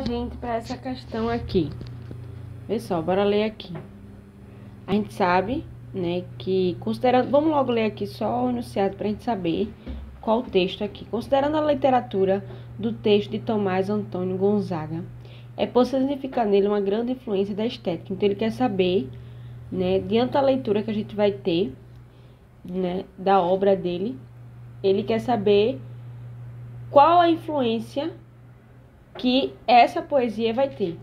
gente para essa questão aqui. Vê só, bora ler aqui. A gente sabe, né, que considerando... Vamos logo ler aqui só o enunciado para a gente saber qual o texto aqui. Considerando a literatura do texto de Tomás Antônio Gonzaga, é possível identificar nele uma grande influência da estética. Então, ele quer saber, né, diante da leitura que a gente vai ter, né, da obra dele, ele quer saber qual a influência que essa poesia vai ter.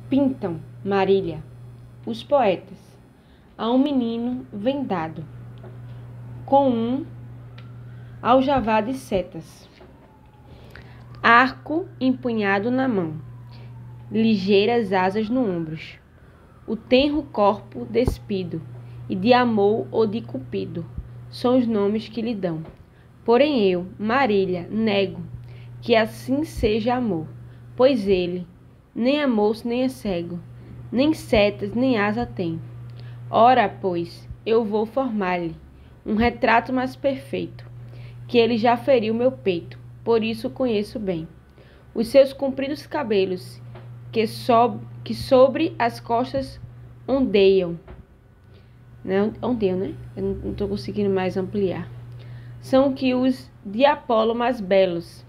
Pintam, Marília, os poetas, a um menino vendado, com um aljavá de setas, arco empunhado na mão, ligeiras asas no ombros, o tenro corpo despido, e de amor ou de cupido, são os nomes que lhe dão. Porém eu, Marília, nego que assim seja amor, pois ele nem é moço nem é cego, nem setas nem asa tem. Ora, pois, eu vou formar-lhe um retrato mais perfeito, que ele já feriu meu peito, por isso o conheço bem. Os seus compridos cabelos, que sobre as costas ondeiam, ondeiam, né? Eu não estou conseguindo mais ampliar. São que os de Apolo mais belos,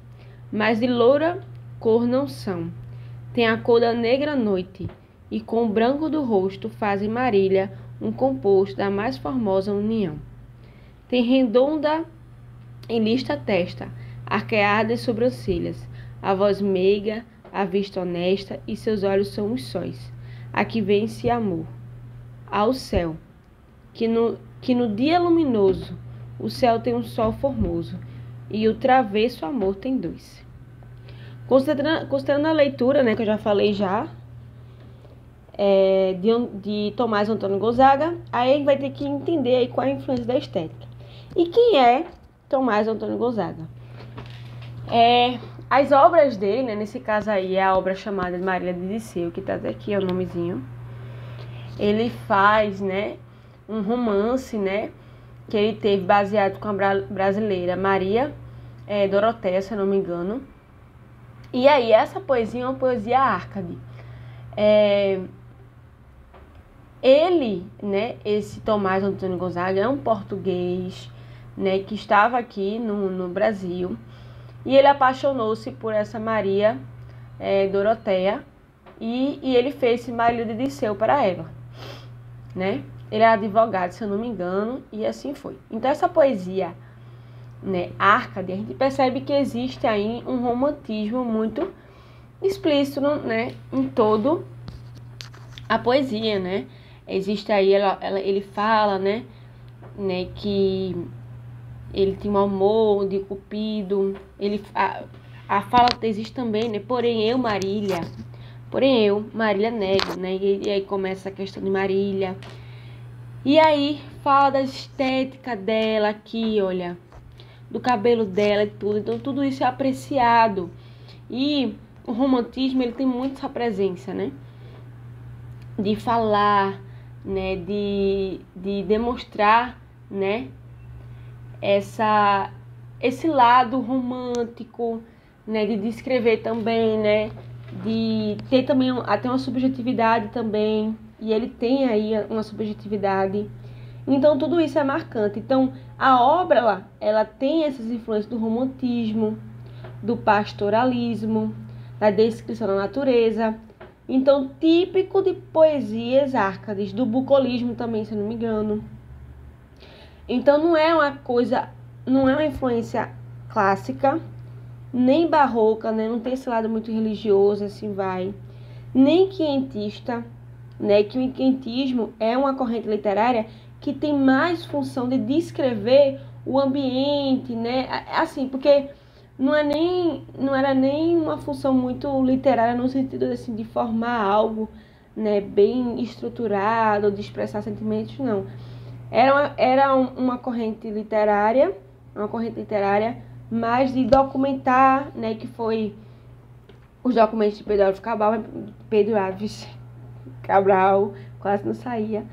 mas de loura cor não são. Tem a cor da negra noite, e com o branco do rosto fazem Marília um composto da mais formosa união. Tem redonda e lista testa, arqueadas sobrancelhas, a voz meiga, a vista honesta, e seus olhos são os sóis. Aqui vence amor ao céu, que no dia luminoso o céu tem um sol formoso, e o travesso amor tem dois. Considerando a leitura, né, que eu já falei de Tomás Antônio Gonzaga, aí a gente vai ter que entender aí qual é a influência da estética. E quem é Tomás Antônio Gonzaga? As obras dele, né, nesse caso aí é a obra chamada de Marília de Disseu, que tá até aqui, é o nomezinho. Ele faz, né, um romance, né, que ele teve baseado com a brasileira Maria Doroteia, se eu não me engano. E aí, essa poesia é uma poesia Árcade. Ele, né, esse Tomás Antônio Gonzaga, é um português, né, que estava aqui no Brasil, e ele apaixonou-se por essa Maria Doroteia, e ele fez esse Marília de Disseu para ela, né? Ele era advogado, se eu não me engano, e assim foi. Então, essa poesia, né, Árcade, a gente percebe que existe aí um romantismo muito explícito, né, em todo a poesia, né? Existe aí, ele fala, né, que ele tinha um amor de Cupido, a fala existe também, né, porém eu, Marília nego, né, e aí começa a questão de Marília, e aí fala da estética dela aqui, olha, do cabelo dela e tudo, então tudo isso é apreciado, e o romantismo, ele tem muito essa presença, né, de falar, né, de demonstrar, né, esse lado romântico, né, de descrever também, né, de ter também até uma subjetividade também, e ele tem aí uma subjetividade. Então tudo isso é marcante. Então a obra ela tem essas influências do romantismo, do pastoralismo, da descrição da natureza. Então típico de poesias árcades, do bucolismo também, se eu não me engano. Então não é uma influência clássica, nem barroca, né? Não tem esse lado muito religioso, assim vai, nem quientista, né? Que o quientismo é uma corrente literária que tem mais função de descrever o ambiente, né? Assim, porque não era nem uma função muito literária no sentido assim, de formar algo, né, bem estruturado, de expressar sentimentos, não. Era uma corrente literária, mais de documentar, né, que foi os documentos de Pedro Alves Cabral, quase não saía,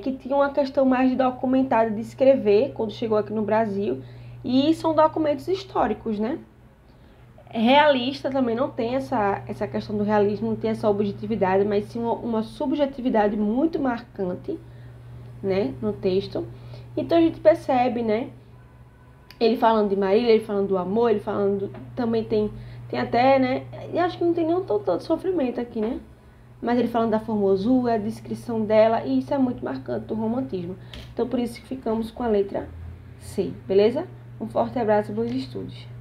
que tinha uma questão mais de documentar, de escrever, quando chegou aqui no Brasil, e são documentos históricos, né? Realista também não tem essa questão do realismo, não tem essa objetividade, mas sim uma subjetividade muito marcante, né, no texto. Então a gente percebe, né, ele falando de Marília, ele falando do amor, ele falando, também tem até, né, e acho que não tem nenhum tanto sofrimento aqui, né, mas ele falando da formosura, a descrição dela, e isso é muito marcante do romantismo. Então por isso que ficamos com a letra C, beleza? Um forte abraço e bons estudos.